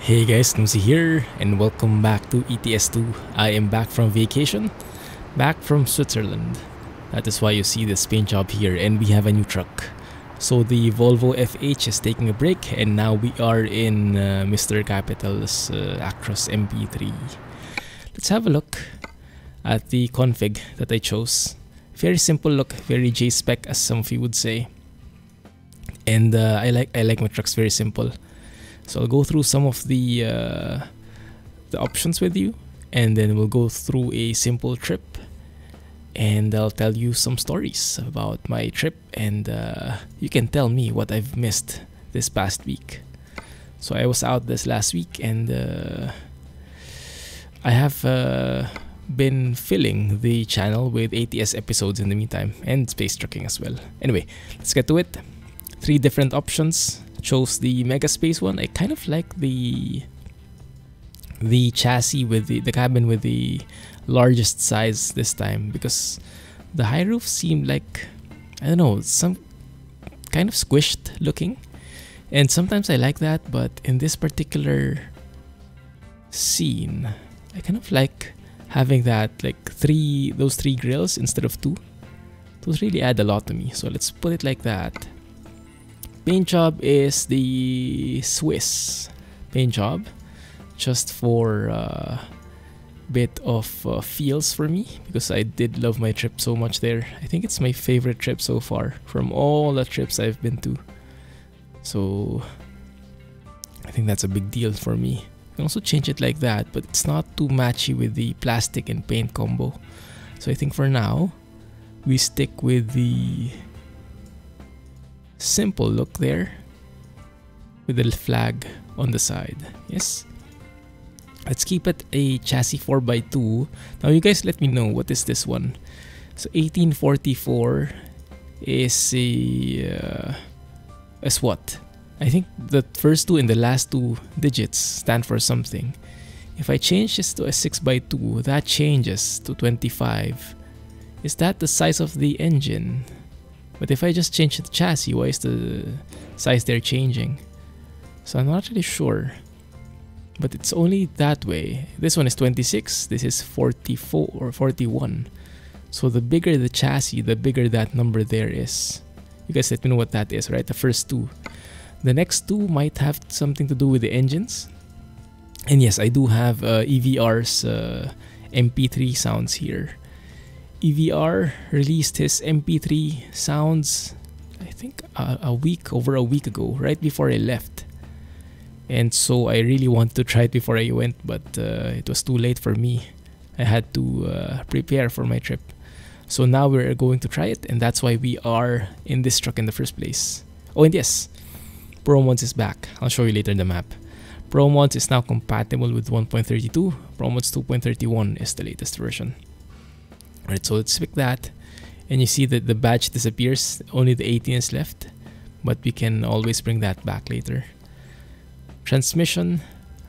Hey guys, Clumsy here, and welcome back to ETS2. I am back from vacation, back from Switzerland. That is why you see this paint job here, and we have a new truck. So the Volvo FH is taking a break, and now we are in MrCapital's Actros MP3. Let's have a look at the config that I chose. Very simple look, very J-spec as some of you would say. And I like my trucks very simple. So I'll go through some of the options with you, and then we'll go through a simple trip, and I'll tell you some stories about my trip, and you can tell me what I've missed this past week. So I was out this last week, and I have been filling the channel with ATS episodes in the meantime, and space trucking as well. Anyway, let's get to it. 3 different options. Chose the mega space one. I kind of like the chassis with the cabin with the largest size this time, because the high roof seemed like, I don't know, some kind of squished looking, and sometimes I like that, but in this particular scene I kind of like having that, like those three grills instead of 2. Those really add a lot to me, so let's put it like that. Paint job is the Swiss paint job, just for a bit of feels for me, because I did love my trip so much there. I think it's my favorite trip so far from all the trips I've been to. So I think that's a big deal for me. You can also change it like that, but it's not too matchy with the plastic and paint combo. So I think for now we stick with the simple look there with the flag on the side. Yes, let's keep it a chassis 4x2. Now you guys let me know, what is this one? So 1844 is is what? I think the first 2 and the last 2 digits stand for something. If I change this to a 6x2, that changes to 25. Is that the size of the engine? But if I just change the chassis, why is the size there changing? So I'm not really sure. But it's only that way. This one is 26, this is 44 or 41. So the bigger the chassis, the bigger that number there is. You guys let me know what that is, right? The first 2. The next 2 might have something to do with the engines. And yes, I do have EVR's MP3 sounds here. EVR released his MP3 sounds, I think over a week ago, right before I left. And so I really wanted to try it before I went, but it was too late for me. I had to prepare for my trip. So now we're going to try it, and that's why we are in this truck in the first place. Oh, and yes, ProMods is back. I'll show you later the map. ProMods is now compatible with 1.32. ProMods 2.31 is the latest version. Alright, so let's pick that, and you see that the badge disappears, only the 18 is left, but we can always bring that back later. Transmission,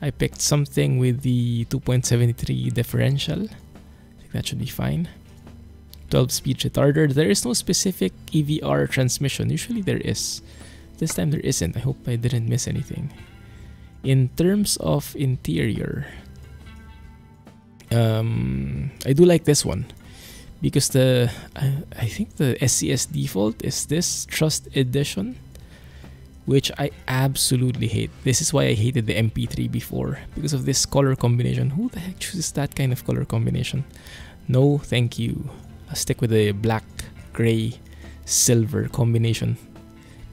I picked something with the 2.73 differential. I think that should be fine. 12-speed retarder. There is no specific EVR transmission. Usually there is. This time there isn't. I hope I didn't miss anything. In terms of interior, I do like this one, because I think the SCS default is this Trust Edition, which I absolutely hate. This is why I hated the MP3 before, because of this color combination. Who the heck chooses that kind of color combination? No, thank you. I'll stick with the black, gray, silver combination.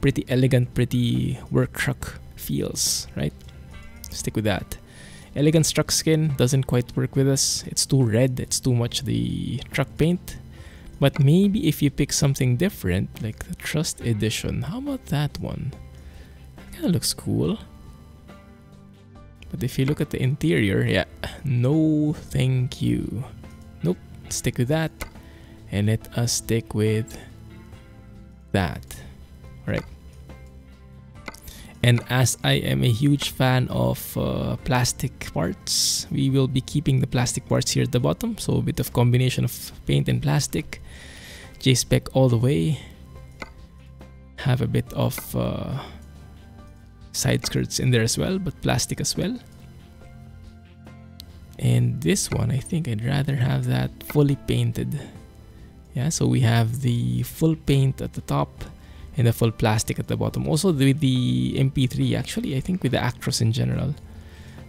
Pretty elegant, pretty work truck feels, right? Stick with that. Elegant truck skin doesn't quite work with us. It's too red, it's too much the truck paint. But maybe if you pick something different, like the Trust Edition, how about that one? That kind of looks cool. But if you look at the interior, yeah, no thank you. Nope, stick with that. And let us stick with that. Alright. And as I am a huge fan of plastic parts, we will be keeping the plastic parts here at the bottom. So a bit of combination of paint and plastic. J-spec all the way. Have a bit of side skirts in there as well, but plastic as well. And this one, I think I'd rather have that fully painted. Yeah, so we have the full paint at the top and the full plastic at the bottom. Also with the MP3, actually, I think with the Actros in general,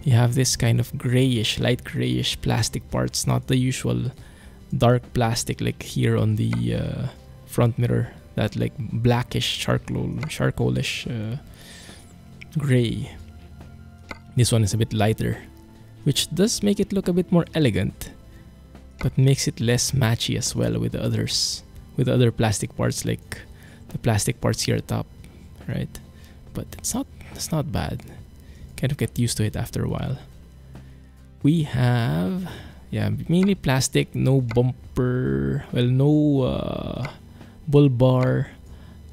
you have this kind of grayish, light grayish plastic parts, not the usual dark plastic like here on the front mirror, that like blackish charcoalish gray. This one is a bit lighter, which does make it look a bit more elegant, but makes it less matchy as well with the others, with the other plastic parts, like the plastic parts here at top, right? But it's not bad. Kind of get used to it after a while. We have, yeah, mainly plastic, no bumper, well, no bull bar,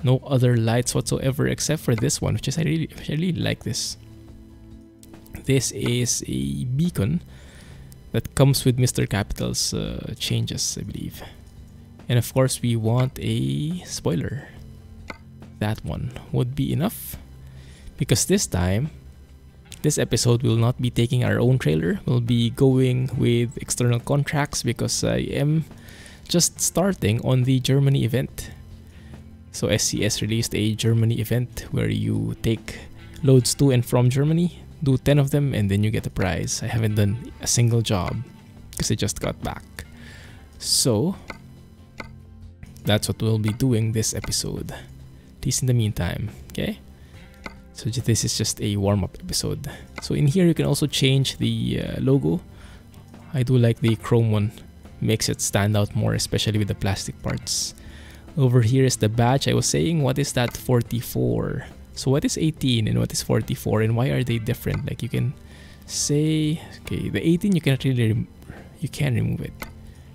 no other lights whatsoever except for this one, which is I really like this. This is a beacon that comes with MrCapital's changes, I believe. And of course, we want a spoiler. That one would be enough, because this time, this episode will not be taking our own trailer. We'll be going with external contracts because I am just starting on the Germany event. So SCS released a Germany event where you take loads to and from Germany, do 10 of them, and then you get a prize. I haven't done a single job because I just got back. So that's what we'll be doing this episode, at least in the meantime, okay? So this is just a warm-up episode. So in here you can also change the logo. I do like the chrome one, makes it stand out more, especially with the plastic parts. Over here is the badge. I was saying, what is that 44? So what is 18 and what is 44, and why are they different? Like you can say, okay, the 18 you cannot really, you can remove it.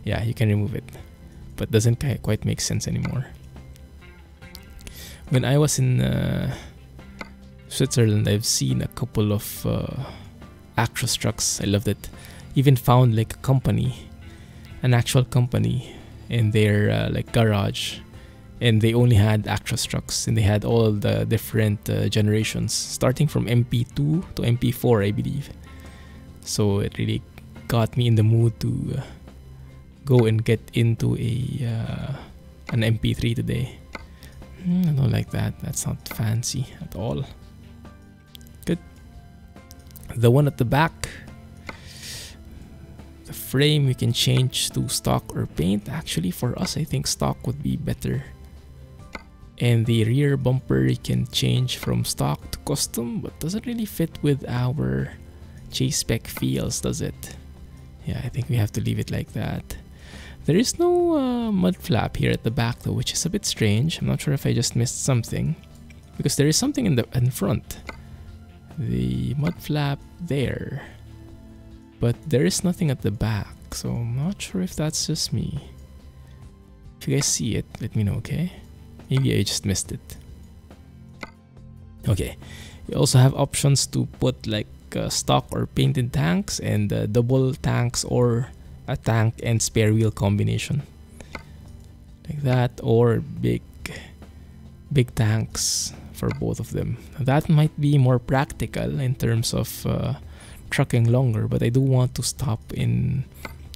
Yeah, you can remove it, but doesn't quite make sense anymore. When I was in Switzerland, I've seen a couple of Actros trucks. I loved it. Even found like a company, an actual company in their like garage, and they only had Actros trucks, and they had all the different generations, starting from MP2 to MP4, I believe. So it really got me in the mood to go and get into an MP3 today. I don't like that. That's not fancy at all. Good. The one at the back, the frame we can change to stock or paint. Actually, for us, I think stock would be better. And the rear bumper you can change from stock to custom, but doesn't really fit with our chase spec feels, does it? Yeah, I think we have to leave it like that. There is no mud flap here at the back though, which is a bit strange. I'm not sure if I just missed something, because there is something in front. The mud flap there, but there is nothing at the back, so I'm not sure if that's just me. If you guys see it, let me know, okay? Maybe I just missed it. Okay, you also have options to put like stock or painted tanks, and double tanks, or a tank and spare wheel combination like that, or big tanks for both of them. That might be more practical in terms of trucking longer, but I do want to stop in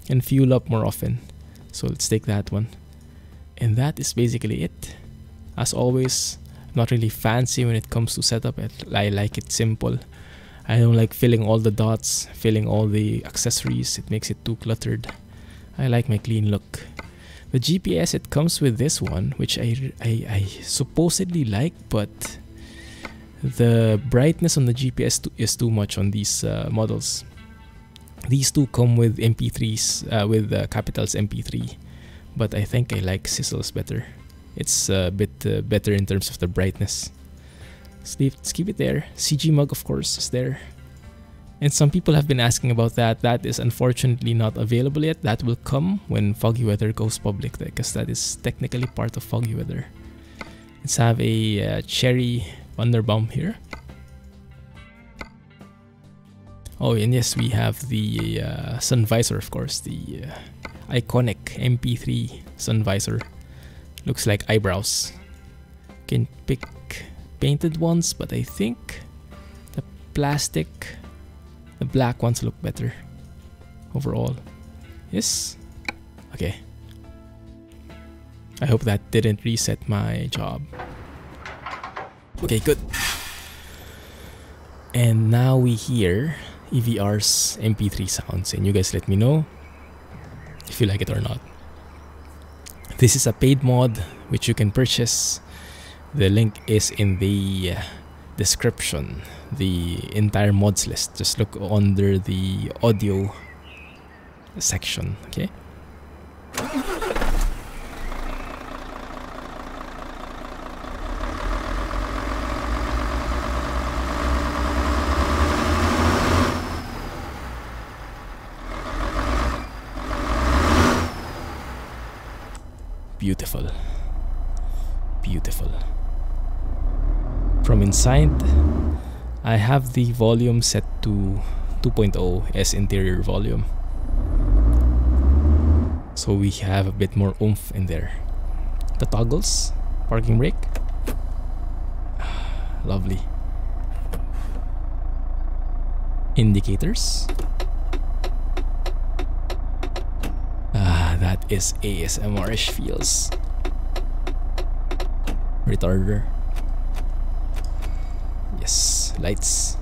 and fuel up more often, so let's take that one. And that is basically it. As always, not really fancy when it comes to setup. I like it simple. I don't like filling all the dots, filling all the accessories. It makes it too cluttered. I like my clean look. The GPS, it comes with this one, which I supposedly like, but the brightness on the GPS is too much on these models. These two come with MP3s, with Capital's MP3, but I think I like Sizzle's better. It's a bit better in terms of the brightness. Let's keep it there. CG mug, of course, is there. And some people have been asking about that. That is unfortunately not available yet. That will come when Foggy Weather goes public, because that is technically part of Foggy Weather. Let's have a cherry Wunderbaum here. Oh, and yes, we have the sun visor, of course. The iconic MP3 sun visor. Looks like eyebrows. Can pick painted ones, but I think the plastic, the black ones look better. overall. Yes? Okay. I hope that didn't reset my job. Okay, good. And now we hear EVR's MP3 sounds, and you guys let me know if you like it or not. This is a paid mod which you can purchase. The link is in the description, the entire mods list. Just look under the audio section, okay? Beautiful. Beautiful. From inside, I have the volume set to 2.0 as interior volume. So we have a bit more oomph in there. The toggles, parking brake. Lovely. Indicators. That is ASMR-ish feels. Retarder. Yes, lights.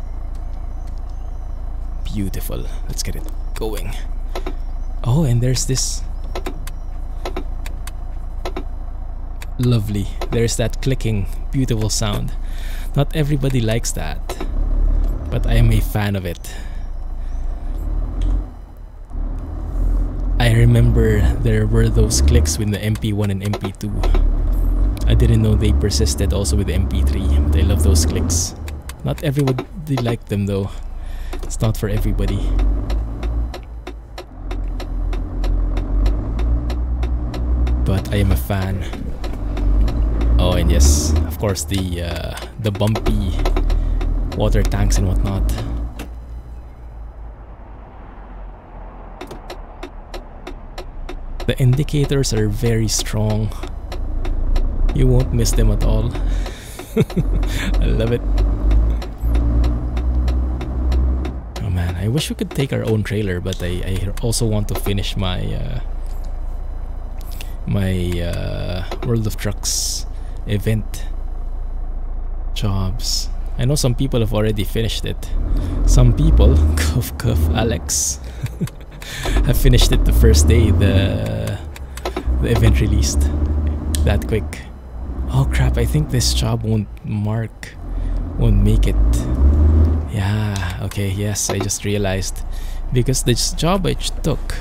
Beautiful. Let's get it going. Oh, and there's this. Lovely. There's that clicking, beautiful sound. Not everybody likes that, but I am a fan of it. I remember there were those clicks with the MP1 and MP2. I didn't know they persisted also with the MP3, but I love those clicks. Not everybody liked them though. It's not for everybody. But I am a fan. Oh, and yes, of course the bumpy water tanks and whatnot. The indicators are very strong. You won't miss them at all. I love it. Oh man, I wish we could take our own trailer, but I also want to finish my World of Trucks event jobs. I know some people have already finished it. Some people, cough cough Alex, have finished it the first day the event released. That quick. Oh crap, I think this job won't make it. Yeah, okay, yes, I just realized. Because this job I took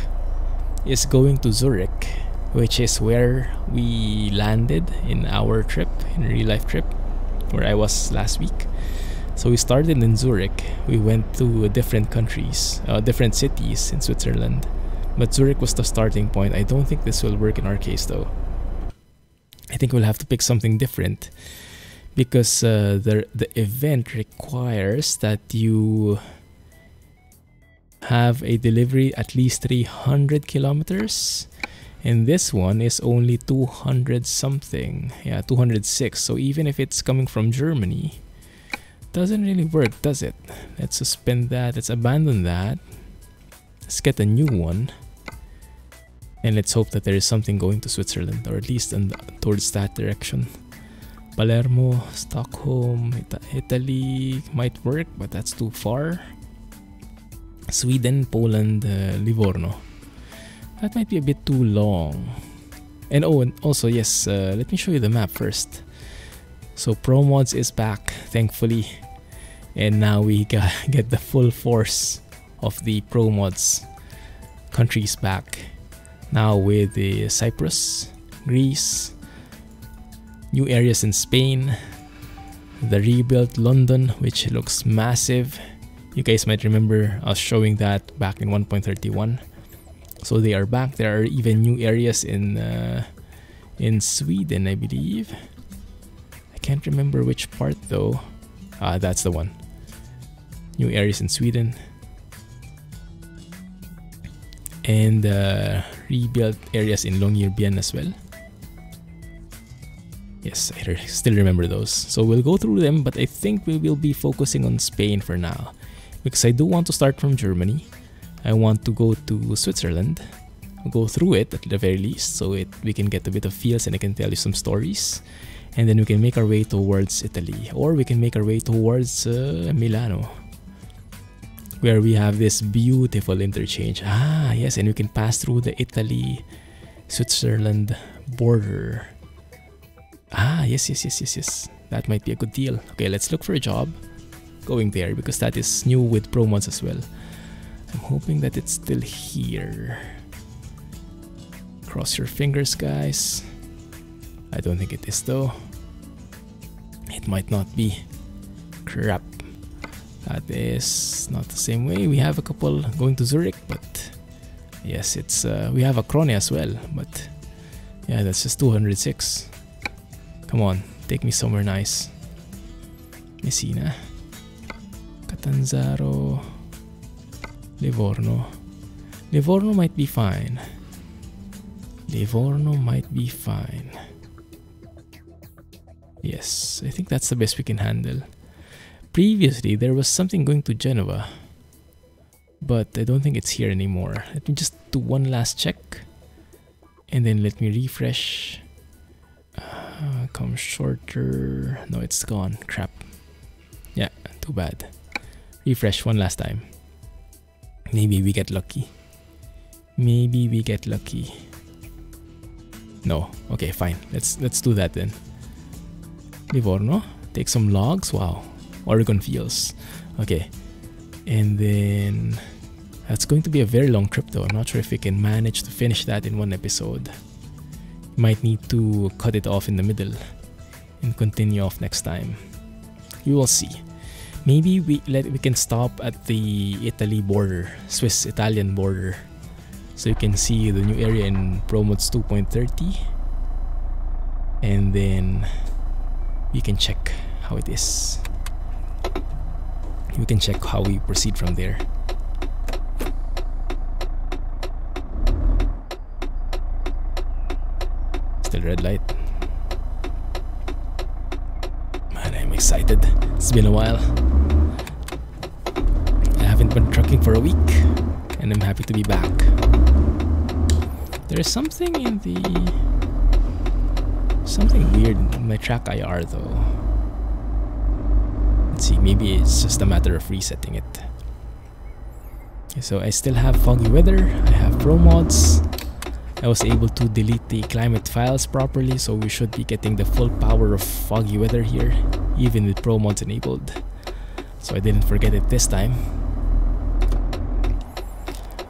is going to Zurich, which is where we landed in our trip, in real life trip, where I was last week. So we started in Zurich. We went to different countries, different cities in Switzerland. But Zurich was the starting point. I don't think this will work in our case though. I think we'll have to pick something different, because the event requires that you have a delivery at least 300 kilometers, and this one is only 200 something. Yeah, 206. So even if it's coming from Germany, doesn't really work, does it? Let's suspend that. Let's abandon that. Let's get a new one. And let's hope that there is something going to Switzerland, or at least towards that direction. Palermo, Stockholm, Italy might work, but that's too far. Sweden, Poland, Livorno. That might be a bit too long. And oh, and also, yes, let me show you the map first. So ProMods is back, thankfully. And now we get the full force of the ProMods countries back. Now with the Cyprus, Greece, new areas in Spain, the rebuilt London, which looks massive. You guys might remember us showing that back in 1.31. So they are back. There are even new areas in Sweden, I believe. I can't remember which part though. That's the one. New areas in Sweden. And rebuilt areas in Longyearbyen as well. Yes, I still remember those. So we'll go through them, but I think we will be focusing on Spain for now, because I do want to start from Germany. I want to go to Switzerland, go through it at the very least, so we can get a bit of feels and I can tell you some stories. And then we can make our way towards Italy, or we can make our way towards Milano, where we have this beautiful interchange. Ah, yes, and we can pass through the Italy-Switzerland border. Ah, yes. That might be a good deal. Okay, let's look for a job going there, because that is new with ProMods as well. I'm hoping that it's still here. Cross your fingers, guys. I don't think it is though. It might not be. Crap. That is not the same way. We have a couple going to Zurich, but yes, it's we have a Krone as well, but yeah, that's just 206. Come on, take me somewhere nice. Messina, Catanzaro, Livorno. Livorno might be fine. Livorno might be fine. Yes, I think that's the best we can handle. Previously, there was something going to Genova, but I don't think it's here anymore. Let me just do one last check, and then let me refresh. Come shorter. No, it's gone. Crap. Yeah, too bad. Refresh one last time. Maybe we get lucky. Maybe we get lucky. No. Okay, fine. Let's do that then. Livorno. Take some logs. Wow. Oregon feels. Okay. And then that's going to be a very long trip though. I'm not sure if we can manage to finish that in one episode. Might need to cut it off in the middle and continue off next time. You will see. Maybe we can stop at the Italy border, Swiss-Italian border, so you can see the new area in ProMods 2.30, and then we can check how it is. We can check how we proceed from there. Still red light. Man, I'm excited. It's been a while. I haven't been trucking for a week, and I'm happy to be back. There is something in the... something weird in my track IR though. Let's see, maybe it's just a matter of resetting it. Okay, so I still have foggy weather. I have ProMods. I was able to delete the climate files properly, so we should be getting the full power of foggy weather here, even with ProMods enabled. So I didn't forget it this time.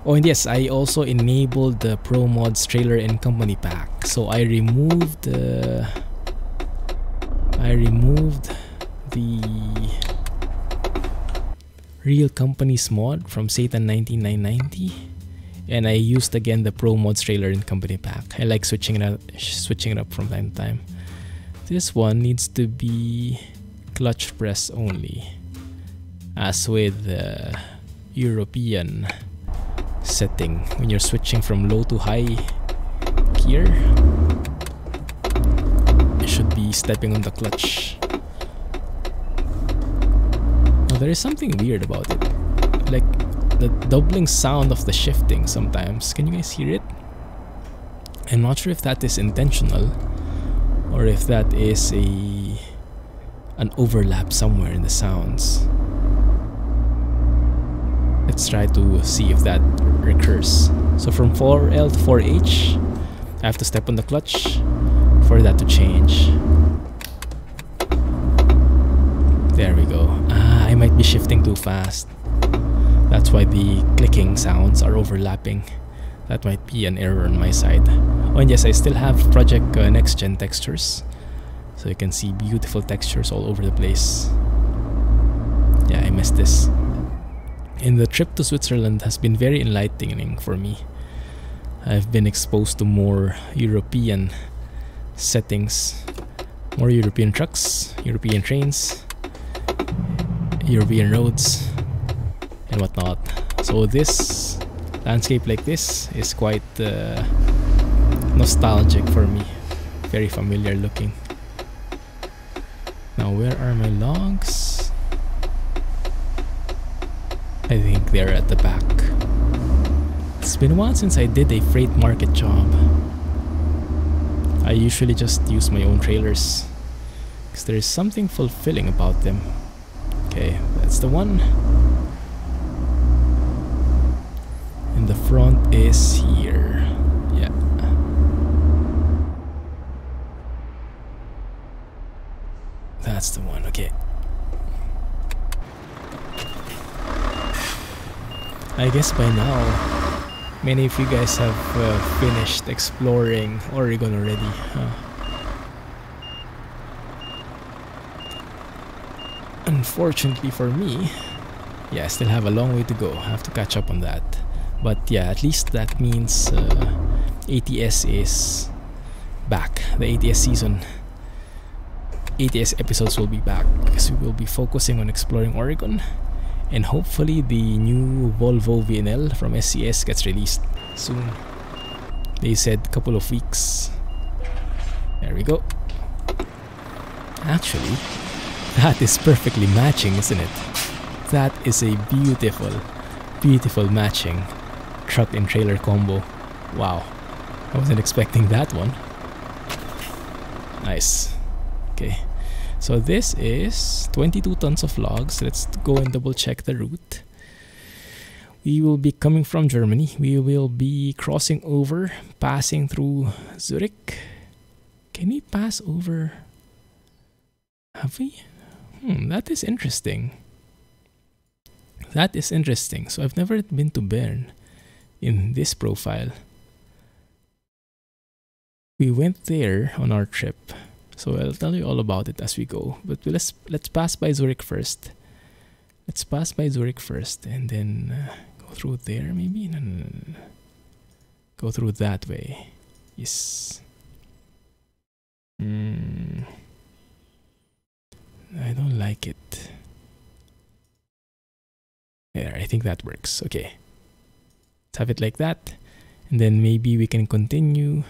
Oh, and yes, I also enabled the ProMods trailer and company pack. So I removed the Real Companies mod from Satan 19990, and I used again the ProMods trailer and company pack. I like switching it up from time to time. This one needs to be clutch press only, as with the European setting. When you're switching from low to high gear, you should be stepping on the clutch. Now, there is something weird about it, like the doubling sound of the shifting sometimes. Can you guys hear it? I'm not sure if that is intentional or if that is an overlap somewhere in the sounds. Let's try to see if that recurs. So from 4L to 4H, I have to step on the clutch for that to change. There we go. Ah, I might be shifting too fast. That's why the clicking sounds are overlapping. That might be an error on my side. Oh, and yes, I still have Project Next Gen textures, so you can see beautiful textures all over the place. Yeah, I missed this. And the trip to Switzerland has been very enlightening for me. I've been exposed to more European settings, more European trucks, European trains, European roads, and whatnot. So this landscape like this is quite nostalgic for me. Very familiar looking. Now, where are my logs? I think they're at the back. It's been a while since I did a freight market job. I usually just use my own trailers because there is something fulfilling about them. Okay, that's the one. And the front is here. Yeah. That's the one, okay. I guess by now, many of you guys have finished exploring Oregon already, huh? Unfortunately for me, yeah, I still have a long way to go. I have to catch up on that. But yeah, at least that means ATS is back. The ATS season, ATS episodes will be back because we will be focusing on exploring Oregon. And hopefully the new Volvo VNL from SKRS gets released soon. They said a couple of weeks. There we go. Actually, that is perfectly matching, isn't it? That is a beautiful, beautiful matching truck and trailer combo. Wow, I wasn't expecting that one. Nice. Okay, so this is 22 tons of logs. Let's go and double check the route. We will be coming from Germany. We will be crossing over, passing through Zurich. Can we pass over? Have we? That is interesting. That is interesting. So I've never been to Bern in this profile. We went there on our trip. So I'll tell you all about it as we go. But let's pass by Zurich first. Let's pass by Zurich first and then go through there maybe? No. Go through that way. Yes. I don't like it. There, I think that works. Okay. Let's have it like that. And then maybe we can continue,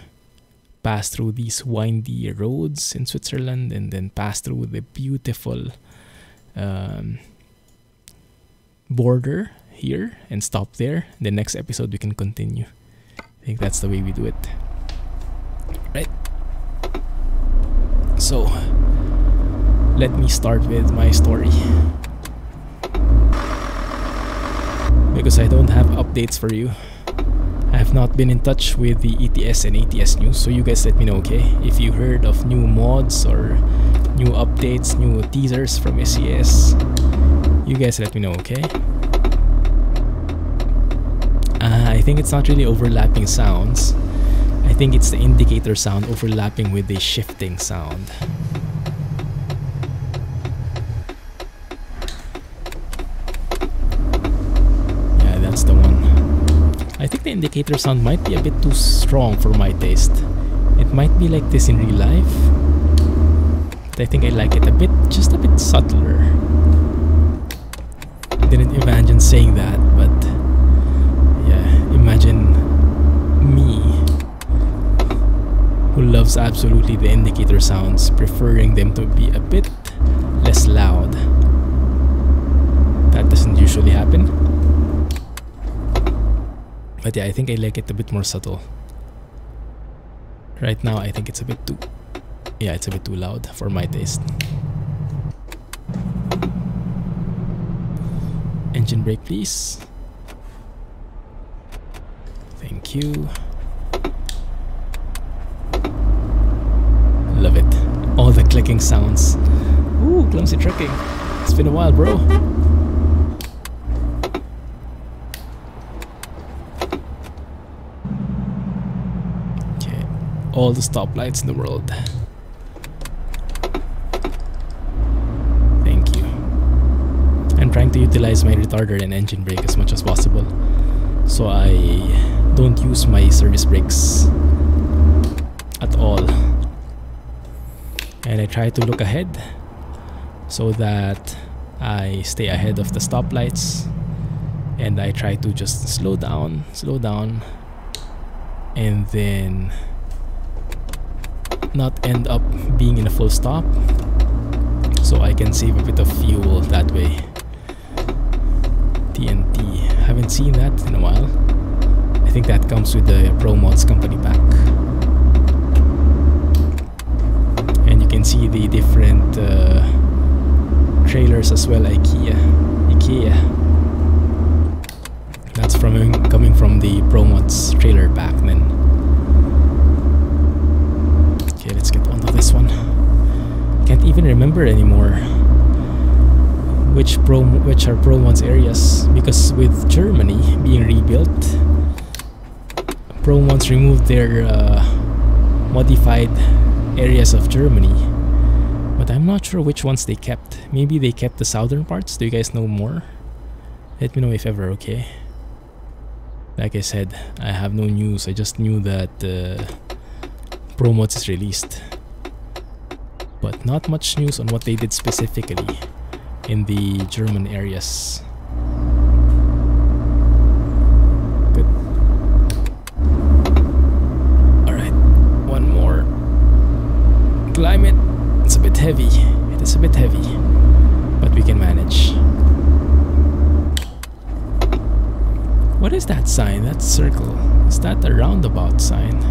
pass through these windy roads in Switzerland, and then pass through the beautiful border here and stop there. The next episode we can continue. I think that's the way we do it. Right? So, let me start with my story. Because I don't have updates for you. I have not been in touch with the ETS and ATS news, so you guys let me know, okay? If you heard of new mods or new updates, new teasers from SKRS, you guys let me know, okay? I think it's not really overlapping sounds. I think it's the indicator sound overlapping with the shifting sound. Yeah, that's the one. I think the indicator sound might be a bit too strong for my taste. It might be like this in real life, but I think I like it a bit, just a bit subtler. I didn't imagine saying that, but yeah, imagine me, who loves absolutely the indicator sounds, preferring them to be a bit less loud. That doesn't usually happen. But yeah, I think I like it a bit more subtle. Right now, I think it's a bit too... yeah, it's a bit too loud for my taste. Engine brake, please. Thank you. Love it. All the clicking sounds. Ooh, clumsy trucking. It's been a while, bro. Okay. All the stoplights in the world. Thank you. I'm trying to utilize my retarder and engine brake as much as possible, so I don't use my service brakes at all. And I try to look ahead so that I stay ahead of the stoplights, and I try to just slow down, and then not end up being in a full stop, so I can save a bit of fuel that way. TNT, haven't seen that in a while. I think that comes with the ProMods company pack. And you can see the different trailers as well. IKEA. That's coming from the ProMods trailer pack then. Okay, let's get onto this one. Can't even remember anymore which are ProMods areas, because with Germany being rebuilt, ProMods removed their modified areas of Germany, but I'm not sure which ones they kept. Maybe they kept the southern parts. Do you guys know more? Let me know if ever, okay? Like I said, I have no news. I just knew that ProMods is released, but not much news on what they did specifically in the German areas. Good. Alright, one more. Climb it. It's a bit heavy. It is a bit heavy, but we can manage. What is that sign? That circle? Is that a roundabout sign?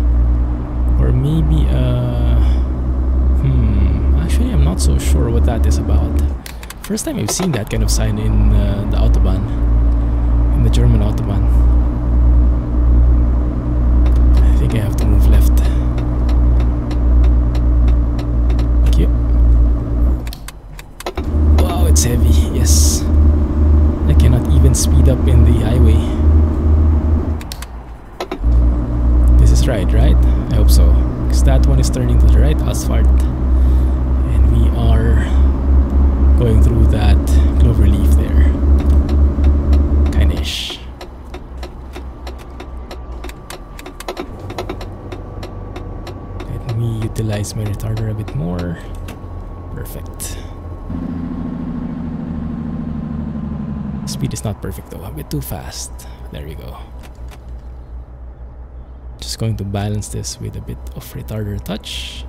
Or maybe actually I'm not so sure what that is about. First time I've seen that kind of sign in the Autobahn, in the German Autobahn. I think I have to move left. Okay. Wow, it's heavy. Yes. I cannot even speed up in the highway. This is right? I hope so. Because that one is turning to the right asphalt. And we are going through that clover leaf there. Kinda-ish. Let me utilize my retarder a bit more. Perfect. Speed is not perfect though, a bit too fast. There we go. Just going to balance this with a bit of retarder touch.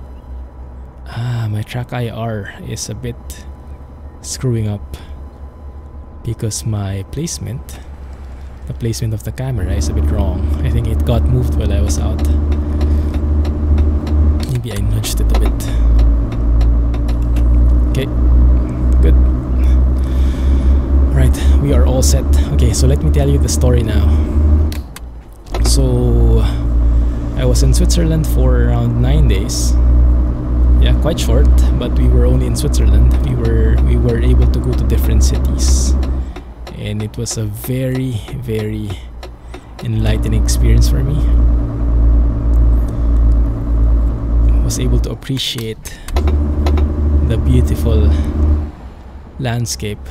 My track IR is a bit screwing up because my placement, the placement of the camera is a bit wrong. I think it got moved while I was out. Maybe I nudged it a bit. Okay, good. Right, we are all set. Okay, so let me tell you the story now. So I was in Switzerland for around 9 days. Yeah, quite short, but we were only in Switzerland. We were able to go to different cities, and it was a very, very enlightening experience for me. I was able to appreciate the beautiful landscape,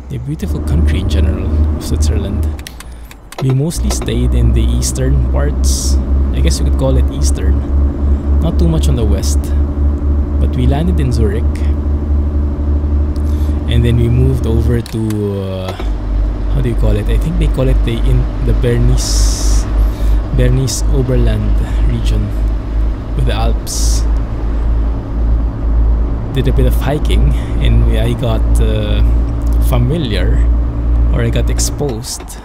the beautiful country in general of Switzerland. We mostly stayed in the eastern parts. I guess you could call it eastern. Not too much on the west. But we landed in Zurich, and then we moved over to how do you call it? I think they call it the Bernese Oberland region with the Alps. Did a bit of hiking, and I got familiar, or I got exposed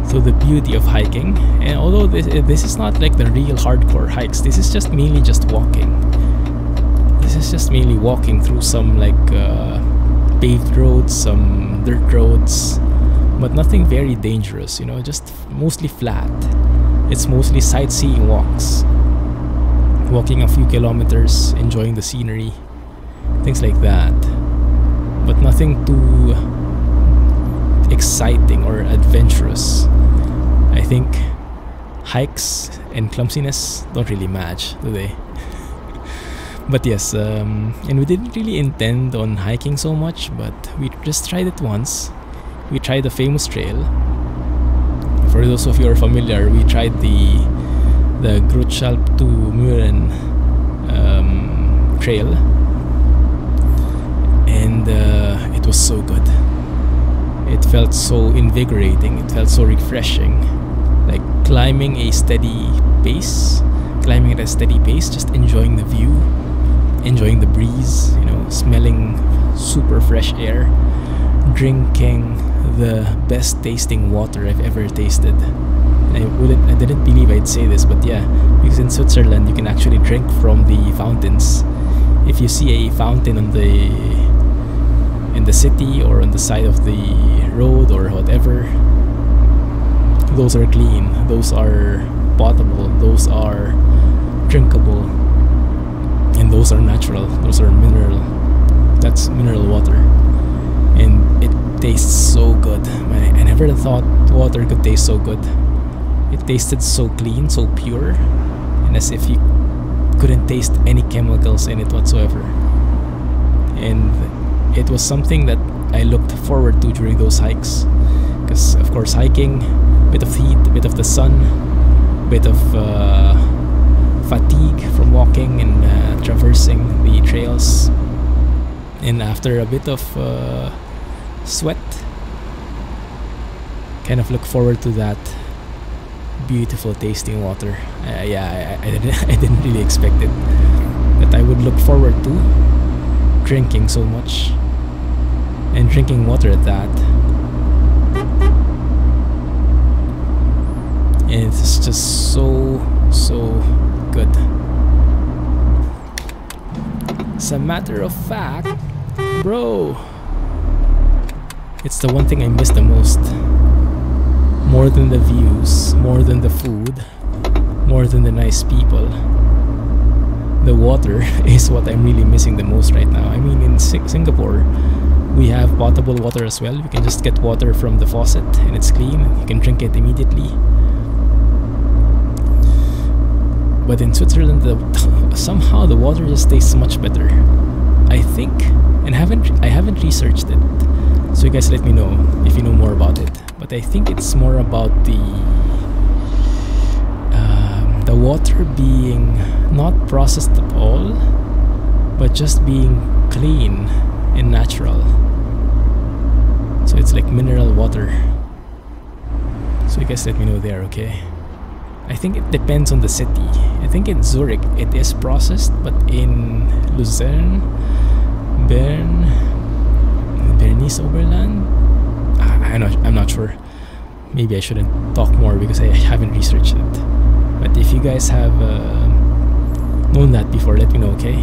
to the beauty of hiking. And although this is not like the real hardcore hikes, this is just mainly just walking. This is just mainly walking through some like paved roads, some dirt roads, but nothing very dangerous, you know, just mostly flat. It's mostly sightseeing walks, walking a few kilometers, enjoying the scenery, things like that, but nothing too exciting or adventurous. I think hikes and clumsiness don't really match, do they? But yes, and we didn't really intend on hiking so much, but we just tried it once. We tried the famous trail. For those of you who are familiar, we tried the Grutschalp to Muren trail, and it was so good. It felt so invigorating. It felt so refreshing, like climbing at a steady pace, just enjoying the view, enjoying the breeze, you know, smelling super fresh air, drinking the best tasting water I've ever tasted. And I didn't believe I'd say this, but yeah, because in Switzerland you can actually drink from the fountains. If you see a fountain in the city or on the side of the road or whatever, those are clean, those are potable, those are drinkable, and those are natural, those are mineral. That's mineral water, and it tastes so good. I never thought water could taste so good. It tasted so clean, so pure, and as if you couldn't taste any chemicals in it whatsoever. And it was something that I looked forward to during those hikes, because of course hiking, bit of heat, bit of the sun, bit of fatigue from walking and traversing the trails, and after a bit of sweat, kind of look forward to that beautiful tasting water. Yeah, I didn't really expect it, that I would look forward to drinking so much, and drinking water at that. And it's just so good. As a matter of fact, bro, it's the one thing I miss the most. More than the views, more than the food, more than the nice people, the water is what I'm really missing the most right now. I mean, in Singapore, we have potable water as well. You can just get water from the faucet and it's clean. You can drink it immediately. But in Switzerland, somehow the water just tastes much better, I think. And I haven't researched it, so you guys let me know if you know more about it. But I think it's more about the water being not processed at all, but just being clean and natural. So it's like mineral water. So you guys let me know there, okay? I think it depends on the city. I think in Zurich it is processed, but in Lucerne, Bern, Bernese Oberland, I'm not sure. Maybe I shouldn't talk more because I haven't researched it. But if you guys have known that before, let me know, okay?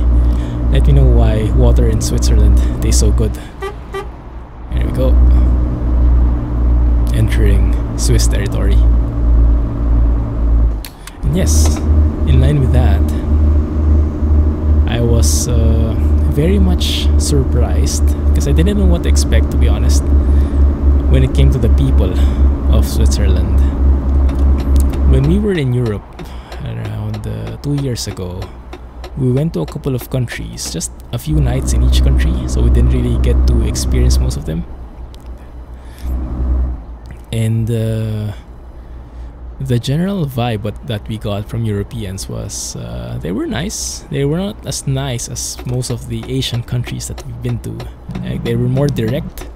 Let me know why water in Switzerland tastes so good. There we go. Entering Swiss territory. And yes, in line with that, I was very much surprised, because I didn't know what to expect, to be honest, when it came to the people of Switzerland. When we were in Europe around 2 years ago, we went to a couple of countries, just a few nights in each country, so we didn't really get to experience most of them. And the general vibe that we got from Europeans was they were nice. They were not as nice as most of the Asian countries that we've been to. Like, they were more direct.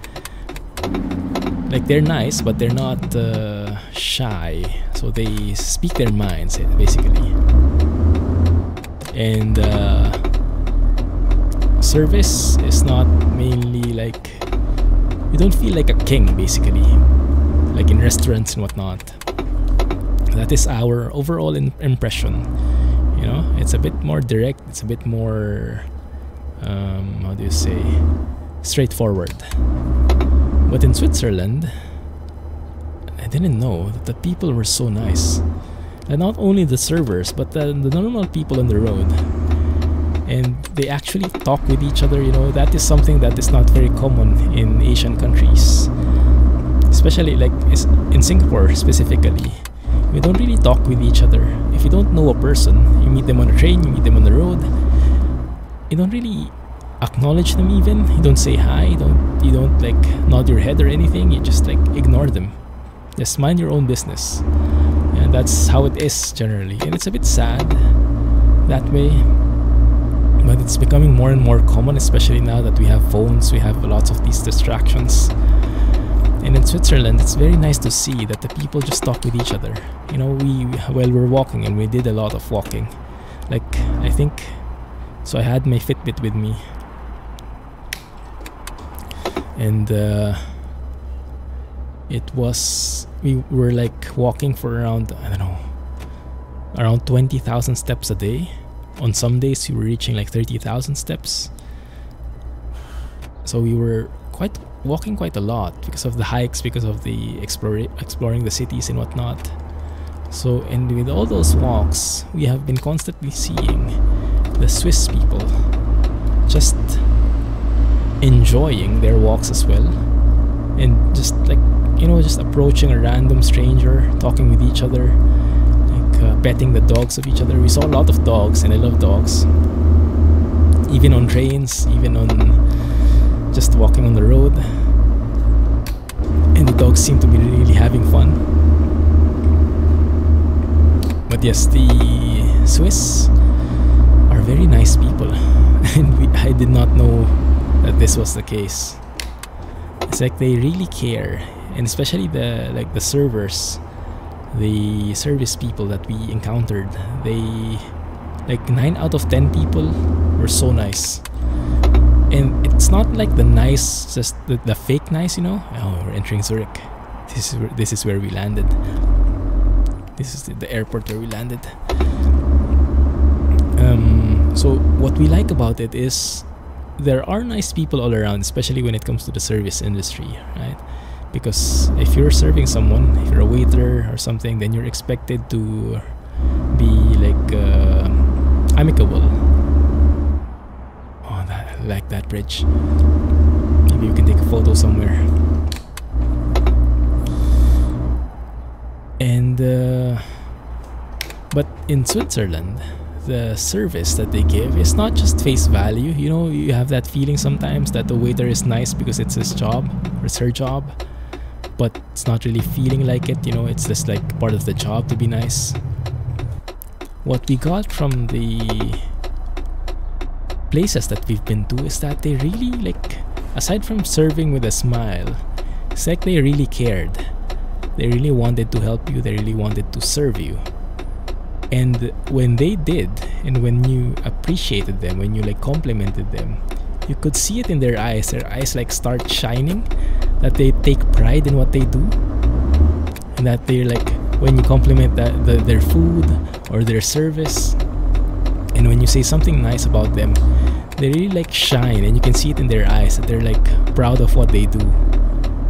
Like, they're nice, but they're not shy. So they speak their minds, basically. And service is not mainly like, you don't feel like a king, basically, like in restaurants and whatnot. That is our overall impression. You know, it's a bit more direct. It's a bit more, how do you say, straightforward. But in Switzerland, I didn't know that the people were so nice. And not only the servers, but the normal people on the road. And they actually talk with each other, you know. That is something that is not very common in Asian countries. Especially like in Singapore specifically. We don't really talk with each other. If you don't know a person, you meet them on a train, you meet them on the road, you don't really acknowledge them even. You don't say hi, you don't like nod your head or anything. You just like ignore them. Just mind your own business. And that's how it is generally. And it's a bit sad that way. But it's becoming more and more common, especially now that we have phones, we have lots of these distractions. And in Switzerland, it's very nice to see that the people just talk with each other. You know, we're walking, and we did a lot of walking. Like, I think, so I had my Fitbit with me. we were like walking for around, I don't know, around 20,000 steps a day. On some days we were reaching like 30,000 steps. So we were walking quite a lot because of the hikes, because of the exploring the cities and whatnot. So, and with all those walks, we have been constantly seeing the Swiss people just enjoying their walks as well, and just like, you know, just approaching a random stranger, talking with each other, like petting the dogs of each other. We saw a lot of dogs, and I love dogs. Even on trains, even on just walking on the road, and the dogs seem to be really having fun. But yes, the Swiss are very nice people, and I did not know that this was the case. It's like they really care, and especially the servers, the service people that we encountered, they, like 9 out of 10 people were so nice. And it's not like the nice, just the fake nice, you know. Oh, we're entering Zurich. This is where we landed. This is the airport where we landed. So what we like about it is there are nice people all around, especially when it comes to the service industry, right? Because if you're serving someone, if you're a waiter or something, then you're expected to be like amicable. Oh, I like that bridge. Maybe we can take a photo somewhere. And but in Switzerland, the service that they give is not just face value. You know, you have that feeling sometimes that the waiter is nice because it's his job or it's her job, but it's not really feeling like it. You know, it's just like part of the job to be nice. What we got from the places that we've been to is that they really, like, aside from serving with a smile, it's like they really cared. They really wanted to help you. They really wanted to serve you. And when they did, and when you appreciated them, when you like complimented them, you could see it in their eyes. Their eyes like start shining, that they take pride in what they do, and that they're like, when you compliment their food or their service, and when you say something nice about them, they really like shine, and you can see it in their eyes that they're like proud of what they do.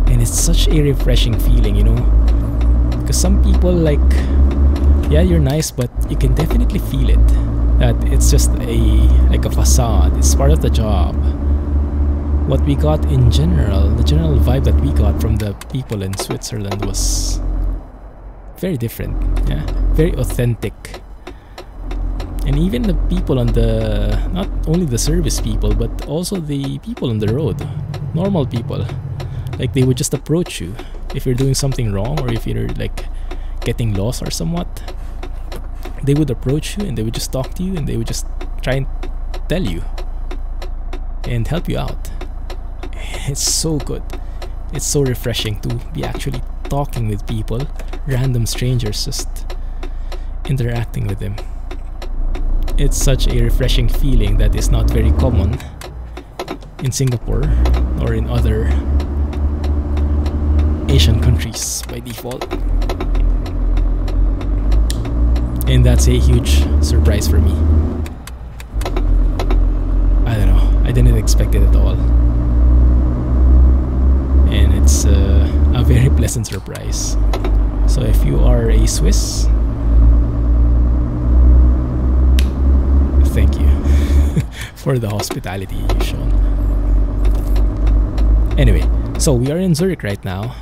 And it's such a refreshing feeling, you know, because some people, like, yeah, you're nice, but you can definitely feel it, that it's just like a facade. It's part of the job. What we got in general, the general vibe that we got from the people in Switzerland was very different, yeah, very authentic. And even the people on the, not only the service people, but also the people on the road, normal people, like they would just approach you if you're doing something wrong, or if you're like getting lost or somewhat. They would approach you and they would just talk to you, and they would just try and tell you and help you out. It's so good. It's so refreshing to be actually talking with people, random strangers, just interacting with them. It's such a refreshing feeling that is not very common in Singapore or in other Asian countries by default. And that's a huge surprise for me. I don't know, I didn't expect it at all. And it's a very pleasant surprise. So if you are a Swiss, thank you for the hospitality you've shown. Anyway, so we are in Zurich right now.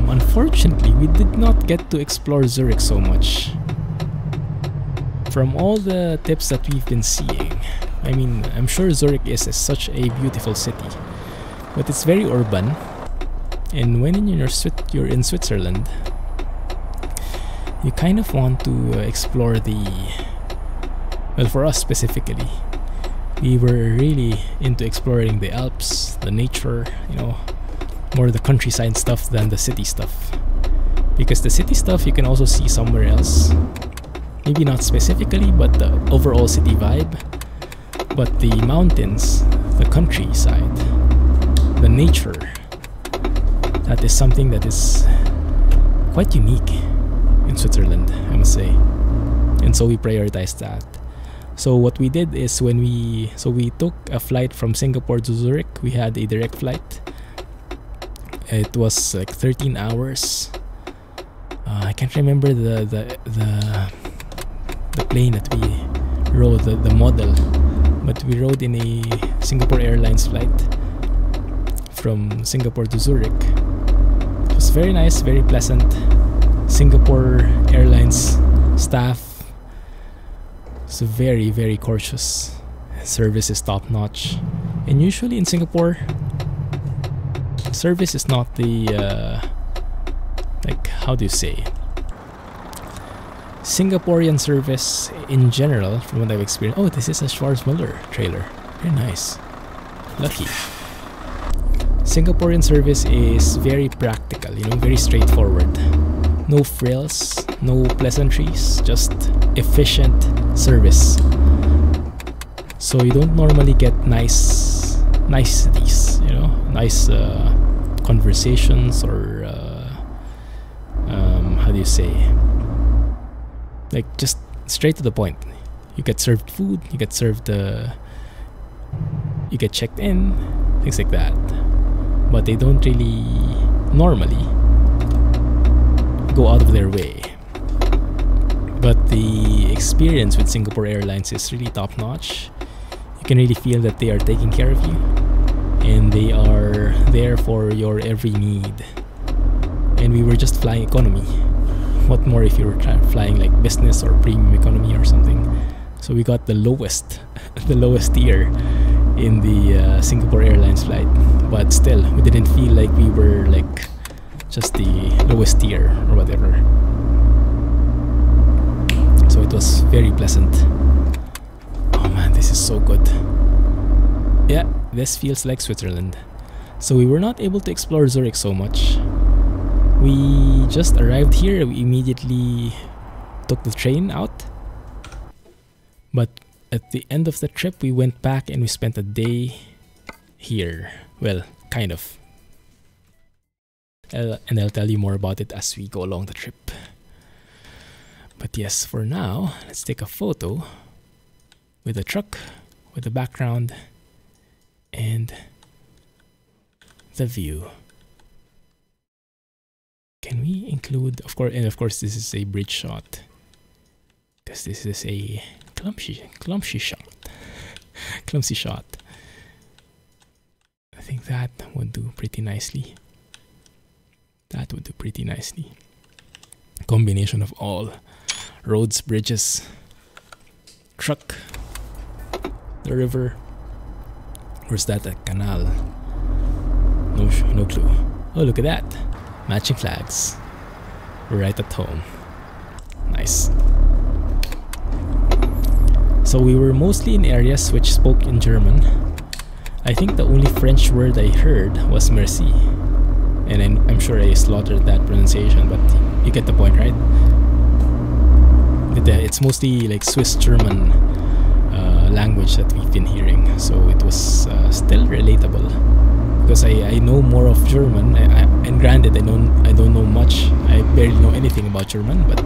Unfortunately, we did not get to explore Zurich so much. From all the tips that we've been seeing, I mean, I'm sure Zurich is such a beautiful city, but it's very urban. And when you're in Switzerland, you kind of want to explore the, well, for us specifically, we were really into exploring the Alps, the nature, you know, more the countryside stuff than the city stuff. Because the city stuff you can also see somewhere else. Maybe not specifically, but the overall city vibe. But the mountains, the countryside, the nature, That is something that is quite unique in Switzerland, I must say. And so we prioritized that. So what we did is we took a flight from Singapore to Zurich. We had a direct flight. It was like 13 hours. I can't remember the plane that we rode, the model, but we rode in a Singapore Airlines flight from Singapore to Zurich. It was very nice, very pleasant. Singapore Airlines staff is very, very courteous. Service is top notch, and usually in Singapore, service is not the like, how do you say, Singaporean service in general, from what I've experienced. Oh, this is a Schwarzmüller trailer. Very nice. Lucky. Singaporean service is very practical, you know, very straightforward. No frills, no pleasantries, just efficient service. So you don't normally get niceties, you know, nice conversations, or how do you say, like, just straight to the point. You get served food, you get served you get checked in, things like that. But they don't really normally go out of their way. But the experience with Singapore Airlines is really top notch. You can really feel that they are taking care of you, and they are there for your every need. And we were just flying economy. What more if you were flying like business or premium economy or something? So we got the lowest, the lowest tier in the Singapore Airlines flight. But still, we didn't feel like we were like just the lowest tier or whatever. So it was very pleasant. Oh man, this is so good. Yeah, this feels like Switzerland. So we were not able to explore Zurich so much. We just arrived here, we immediately took the train out. But at the end of the trip, we went back and we spent a day here. Well, kind of. And I'll tell you more about it as we go along the trip. But yes, for now, let's take a photo with the truck, with the background, and the view. Can we include, of course, this is a bridge shot, because this is a clumsy shot. Clumsy shot. I think that would do pretty nicely. That would do pretty nicely. Combination of all roads, bridges, truck, the river. Where's that? A canal? No clue. Oh, look at that. Matching flags. We're right at home. Nice. So we were mostly in areas which spoke in German. I think the only French word I heard was merci. And I'm sure I slaughtered that pronunciation, but you get the point, right? It's mostly like Swiss German language that we've been hearing, so it was still relatable. Because I know more of German, and granted, I don't know much. I barely know anything about German, but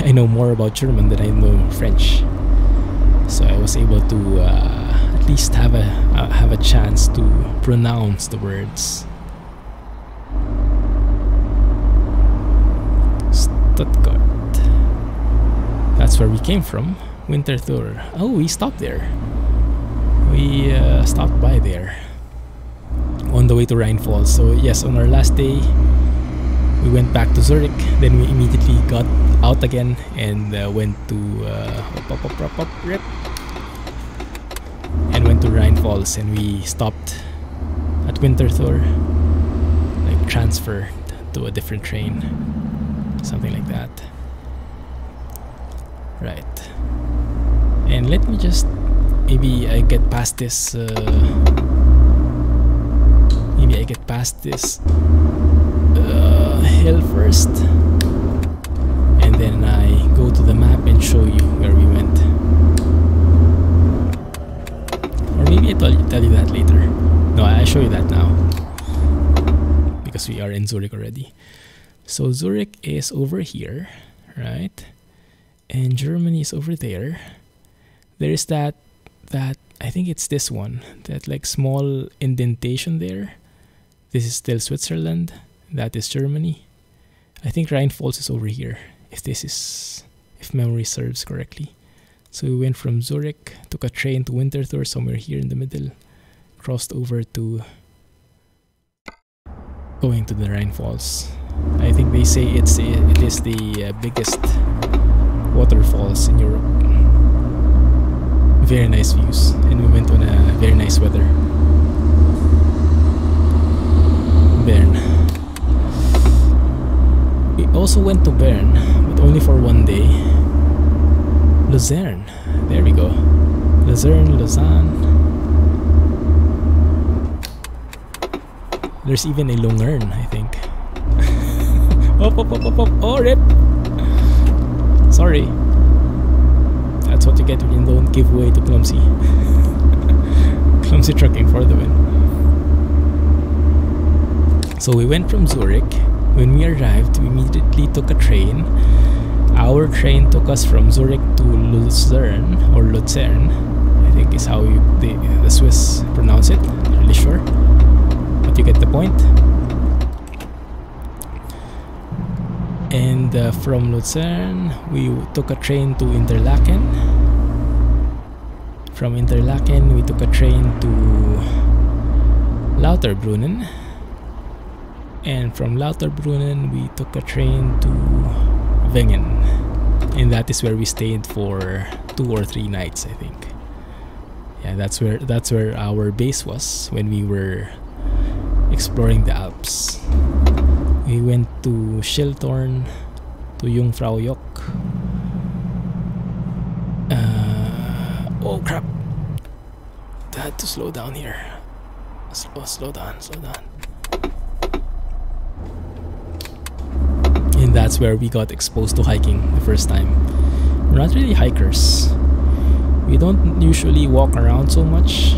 I know more about German than I know French. So I was able to at least have a chance to pronounce the words. Stuttgart. That's where we came from. Winterthur. Oh, we stopped there. We stopped by there on the way to Rhine Falls. So yes, on our last day, we went back to Zurich. Then we immediately got out again and went to went to Rhine Falls, and we stopped at Winterthur, like transferred to a different train, something like that. Right. And let me just, maybe I get past this hill first, and then I go to the map and show you where we went. Or maybe I'll tell you that later. No, I show you that now, because once we are in Zurich already. So Zurich is over here, right? And Germany is over there. There is that I think it's this one, that like small indentation there. This is still Switzerland. That is Germany. I think Rheinfalls is over here, if memory serves correctly. So we went from Zurich, took a train to Winterthur, somewhere here in the middle, crossed over to going to the Rheinfalls. I think they say it is the biggest waterfalls in Europe. Very nice views, and we went on a very nice weather. Bern. We also went to Bern, but only for one day. Lucerne, there we go. Lucerne, Lausanne. There's even a Lungern, I think. Oh, rip! Sorry. That's what you get when you don't give way to Clumsy. Clumsy trucking for the win. So we went from Zurich. When we arrived, we immediately took a train. Our train took us from Zurich to Lucerne, or Luzern, I think is how the Swiss pronounce it. Not really sure, but you get the point. And from Luzern, we took a train to Interlaken. From Interlaken, we took a train to Lauterbrunnen. And from Lauterbrunnen, we took a train to Wengen. And that is where we stayed for 2 or 3 nights, I think. Yeah, that's where our base was when we were exploring the Alps. We went to Schilthorn, to Jungfraujoch. Oh crap! I had to slow down here. Slow down. And that's where we got exposed to hiking the first time. We're not really hikers. We don't usually walk around so much.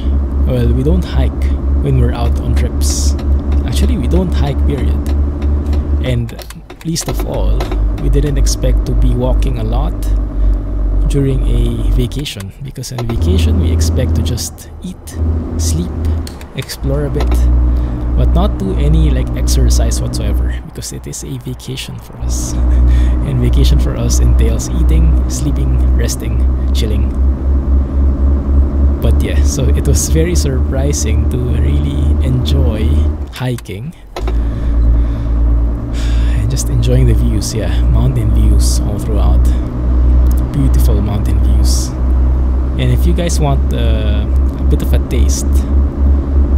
Well, we don't hike when we're out on trips. Actually, we don't hike, period. And least of all, we didn't expect to be walking a lot during a vacation, because on vacation we expect to just eat, sleep, explore a bit, but not do any like exercise whatsoever, because it is a vacation for us. And vacation for us entails eating, sleeping, resting, chilling. But yeah, so it was very surprising to really enjoy hiking. Just enjoying the views, yeah, mountain views all throughout. Beautiful mountain views. And if you guys want a bit of a taste,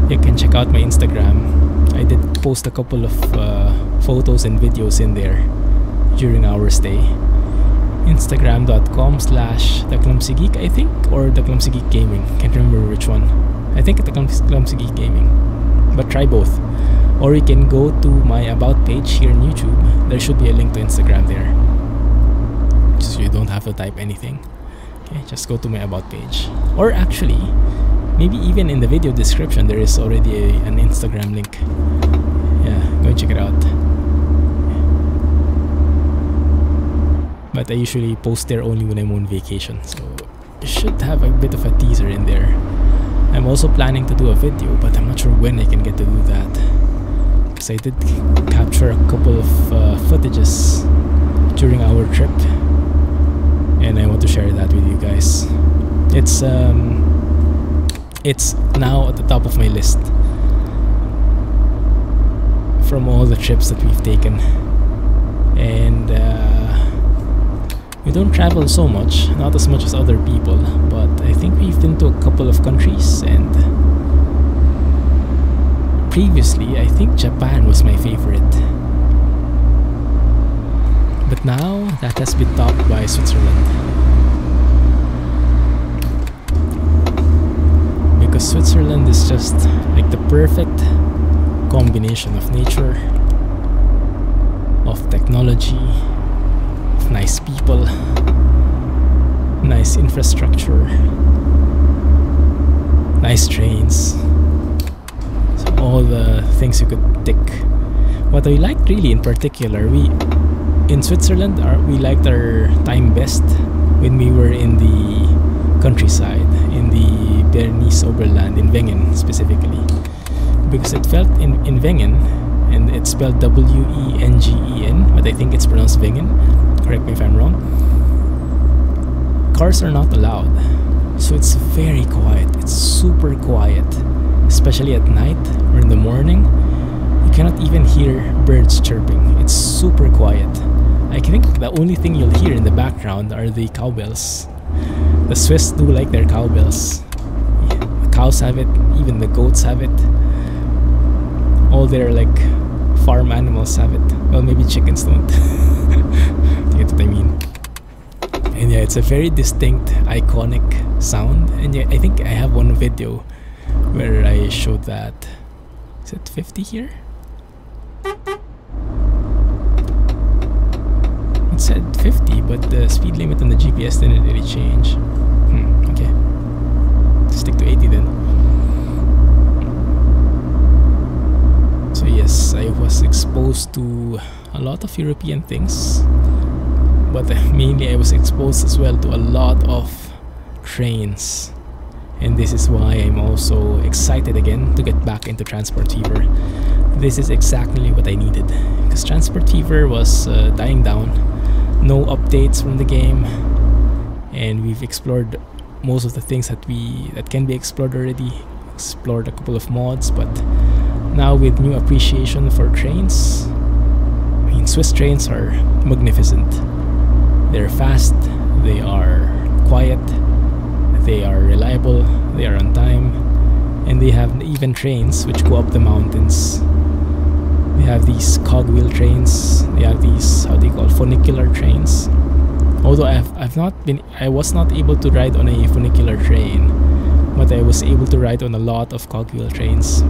you can check out my Instagram. I did post a couple of photos and videos in there during our stay. Instagram.com/theclumsygeek, I think, or the Clumsy Geek Gaming. Can't remember which one. I think the Clumsy Geek Gaming, but try both. Or you can go to my about page here on YouTube. There should be a link to Instagram there, so you don't have to type anything. Okay, just go to my about page. Or actually, maybe even in the video description there is already an Instagram link. Yeah, go and check it out. But I usually post there only when I'm on vacation, so you should have a bit of a teaser in there. I'm also planning to do a video, but I'm not sure when I can get to do that. I did capture a couple of footages during our trip, and I want to share that with you guys. It's now at the top of my list from all the trips that we've taken. And we don't travel so much, not as much as other people, but I think we've been to a couple of countries, and previously, I think Japan was my favorite. But now, that has been topped by Switzerland. Because Switzerland is just like the perfect combination of nature, of technology, of nice people, nice infrastructure, nice trains. All the things you could tick What I liked really in particular, in Switzerland, we liked our time best when we were in the countryside, in the Bernese Oberland, in Wengen specifically, because it felt in Wengen, and it's spelled W-E-N-G-E-N, but I think it's pronounced Wengen, correct me if I'm wrong. Cars are not allowed, so it's very quiet. It's super quiet, especially at night or in the morning. You cannot even hear birds chirping. It's super quiet. I think the only thing you'll hear in the background are the cowbells. The Swiss do like their cowbells. The cows have it, even the goats have it. All their like farm animals have it. Well, maybe chickens don't. You get what I mean? And yeah, it's a very distinct, iconic sound. And yeah, I think I have one video where I showed that. Is it 50 here? It said 50, but the speed limit on the GPS didn't really change. Okay. Stick to 80 then. So yes, I was exposed to a lot of European things, but mainly I was exposed as well to a lot of trains. And this is why I'm also excited again to get back into Transport Fever. This is exactly what I needed, because Transport Fever was dying down, no updates from the game, and we've explored most of the things that can be explored already. Explored a couple of mods, but now with new appreciation for trains, I mean, Swiss trains are magnificent. They're fast, they are quiet, they are reliable, they are on time, and they have even trains which go up the mountains. They have these cogwheel trains, they have these, how they call, funicular trains. Although I was not able to ride on a funicular train, but I was able to ride on a lot of cogwheel trains.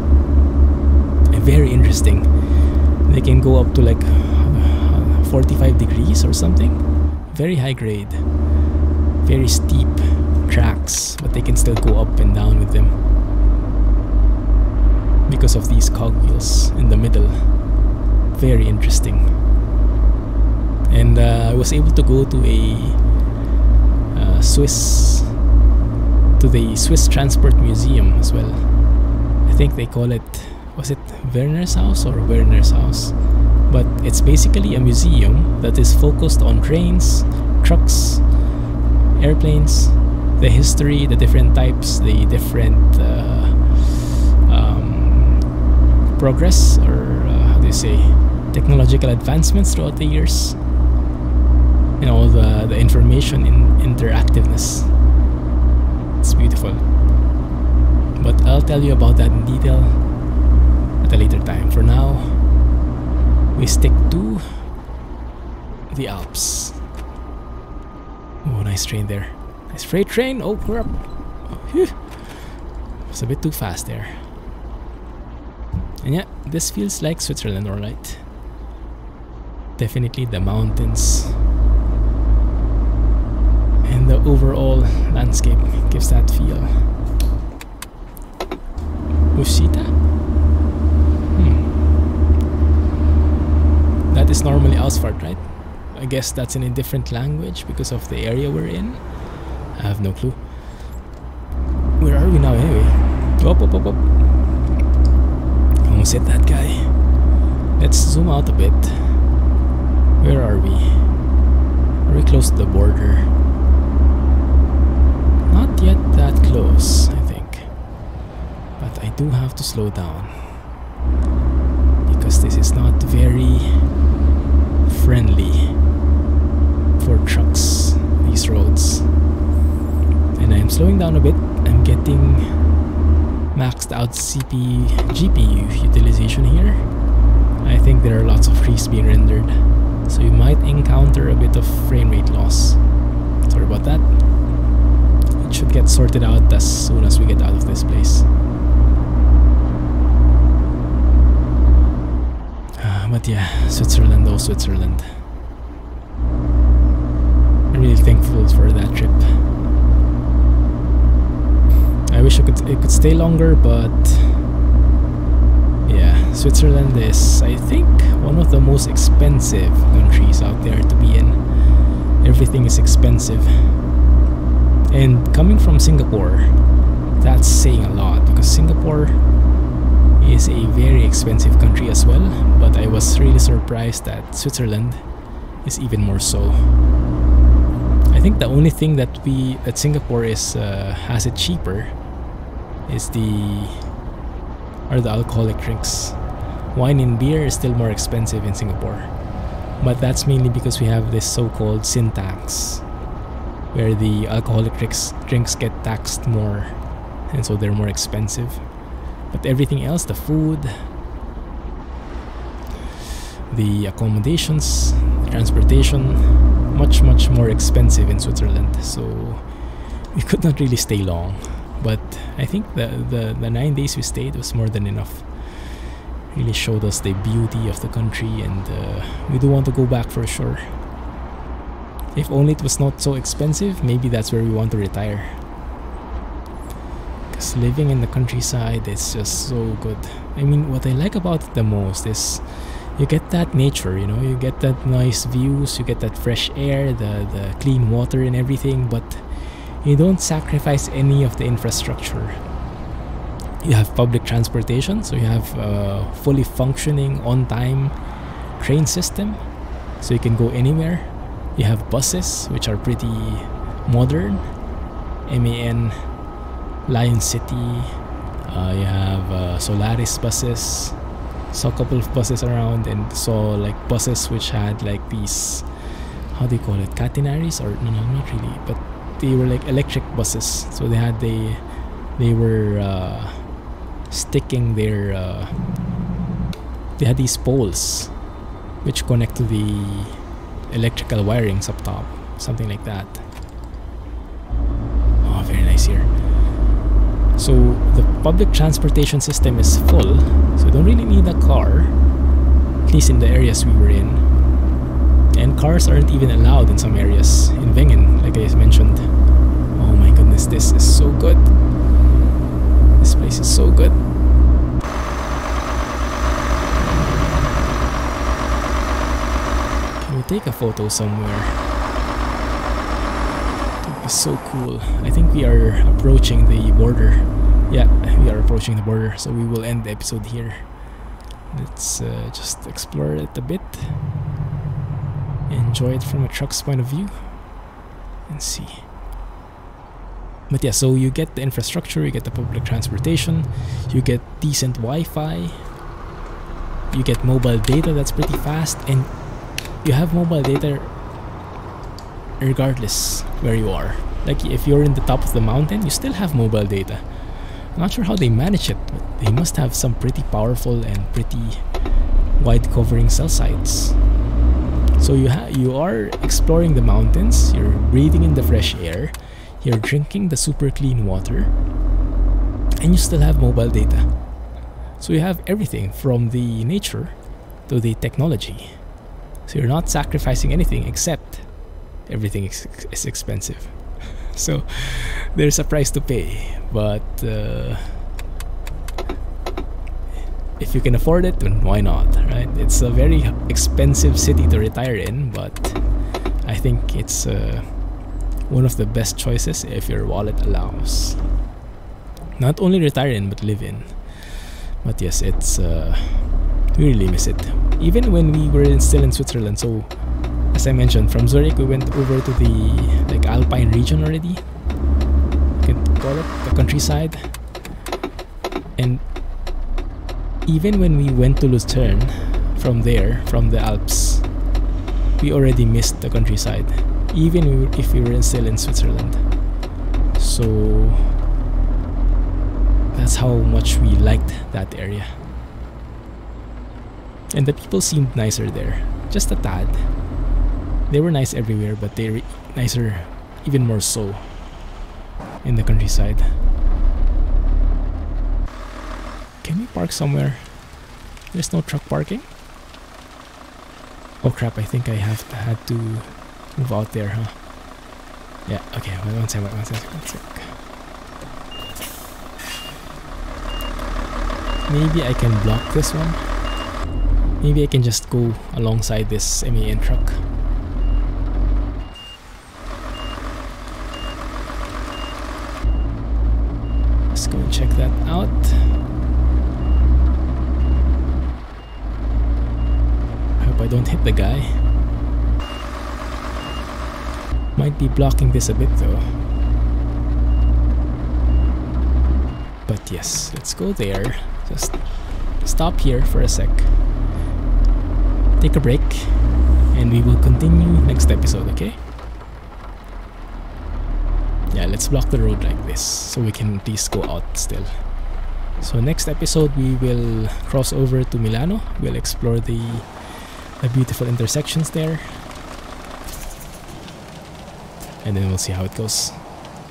Very interesting. They can go up to like 45 degrees or something. Very high grade, very steep tracks, but they can still go up and down with them because of these cogwheels in the middle. Very interesting. And I was able to go to the Swiss Transport Museum as well. I think they call it, was it Werner's House or Werner's House? But it's basically a museum that is focused on trains, trucks, airplanes, the history, the different types, the different progress, or how do you say, technological advancements throughout the years, and all the information in interactiveness. It's beautiful, but I'll tell you about that in detail at a later time. For now, we stick to the Alps. Oh, nice train there. Nice freight train. Oh, crap. Whew. It's a bit too fast there. And yeah, this feels like Switzerland, alright. Definitely the mountains and the overall landscape gives that feel. Ushita? That is normally asphalt, right? I guess that's in a different language because of the area we're in. I have no clue. Where are we now anyway? Up, up, up, up. Almost hit that guy. Let's zoom out a bit. Where are we? Are we close to the border? Not yet that close, I think. But I do have to slow down, because this is not very friendly for trucks, these roads. And I'm slowing down a bit. I'm getting maxed out GPU utilization here. I think there are lots of trees being rendered, so you might encounter a bit of frame rate loss. Sorry about that. It should get sorted out as soon as we get out of this place. But yeah, Switzerland, oh Switzerland. I'm really thankful for that trip. I wish it could stay longer, but yeah, Switzerland is, I think, one of the most expensive countries out there to be in. Everything is expensive. And coming from Singapore, that's saying a lot, because Singapore is a very expensive country as well, but I was really surprised that Switzerland is even more so. I think the only thing that Singapore is has it cheaper is the alcoholic drinks. Wine and beer is still more expensive in Singapore, but that's mainly because we have this so-called sin tax, where the alcoholic drinks get taxed more, and so they're more expensive. But everything else, the food, the accommodations, the transportation, much more expensive in Switzerland. So we could not really stay long, but I think the 9 days we stayed was more than enough. Really showed us the beauty of the country, and we do want to go back for sure. If only it was not so expensive, maybe that's where we want to retire. Because living in the countryside is just so good. I mean, what I like about it the most is you get that nature, you know, you get that nice views, you get that fresh air, the clean water and everything, but you don't sacrifice any of the infrastructure. You have public transportation, so you have a fully functioning on-time train system, so you can go anywhere. You have buses, which are pretty modern. MAN, Lion City. You have Solaris buses. Saw a couple of buses around, and saw like buses which had like these, how do you call it, catenaries, or no, not really, but they were like electric buses. So they were sticking their they had these poles which connect to the electrical wirings up top, something like that. Oh, very nice here. So the public transportation system is full, so you don't really need a car, at least in the areas we were in. And cars aren't even allowed in some areas. In Wengen, like I mentioned. Oh my goodness, this is so good. This place is so good. Can we take a photo somewhere? It would be so cool. I think we are approaching the border. Yeah, we are approaching the border, so we will end the episode here. Let's just explore it a bit. Enjoy it from a truck's point of view and see. But yeah, so you get the infrastructure, you get the public transportation, you get decent Wi-Fi, you get mobile data that's pretty fast, and you have mobile data regardless where you are. Like if you're in the top of the mountain, you still have mobile data. I'm not sure how they manage it, but they must have some pretty powerful and pretty wide covering cell sites. So you are exploring the mountains, you're breathing in the fresh air, you're drinking the super clean water, and you still have mobile data. So you have everything from the nature to the technology. So you're not sacrificing anything, except everything is expensive. So there's a price to pay, but if you can afford it, then why not, right? It's a very expensive city to retire in, but I think it's one of the best choices if your wallet allows. Not only retire in, but live in. But yes, it's we really miss it. Even when we were still in Switzerland, so as I mentioned, from Zurich we went over to the like Alpine region already. You can call it the countryside. And even when we went to Lucerne from there, from the Alps, we already missed the countryside, even if we were still in Switzerland. So that's how much we liked that area. And the people seemed nicer there, just a tad. They were nice everywhere, but they were nicer even more so in the countryside. Can we park somewhere? There's no truck parking? Oh crap, I think I had to move out there, huh? Yeah, okay, one sec. Maybe I can block this one. Maybe I can just go alongside this MAN truck. Let's go and check that out. I hope I don't hit the guy. Might be blocking this a bit though. But yes, let's go there. Just stop here for a sec. Take a break. And we will continue next episode, okay? Yeah, let's block the road like this so we can at least go out still. So next episode we will cross over to Milano. We'll explore the beautiful intersections there. And then we'll see how it goes.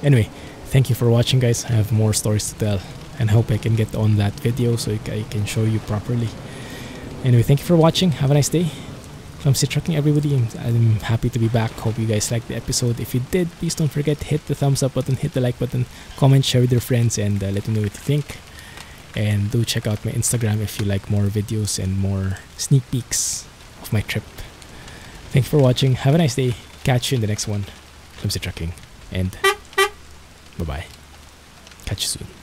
Anyway, thank you for watching, guys. I have more stories to tell and hope I can get on that video so I can show you properly. Anyway, thank you for watching. Have a nice day. Clumsy Trucking, everybody. I'm happy to be back. Hope you guys liked the episode. If you did, please don't forget to hit the thumbs up button, hit the like button, comment, share with your friends, and let me know what you think. And do check out my Instagram if you like more videos and more sneak peeks of my trip. Thanks for watching. Have a nice day. Catch you in the next one. Clumsy Trucking, and bye-bye. Catch you soon.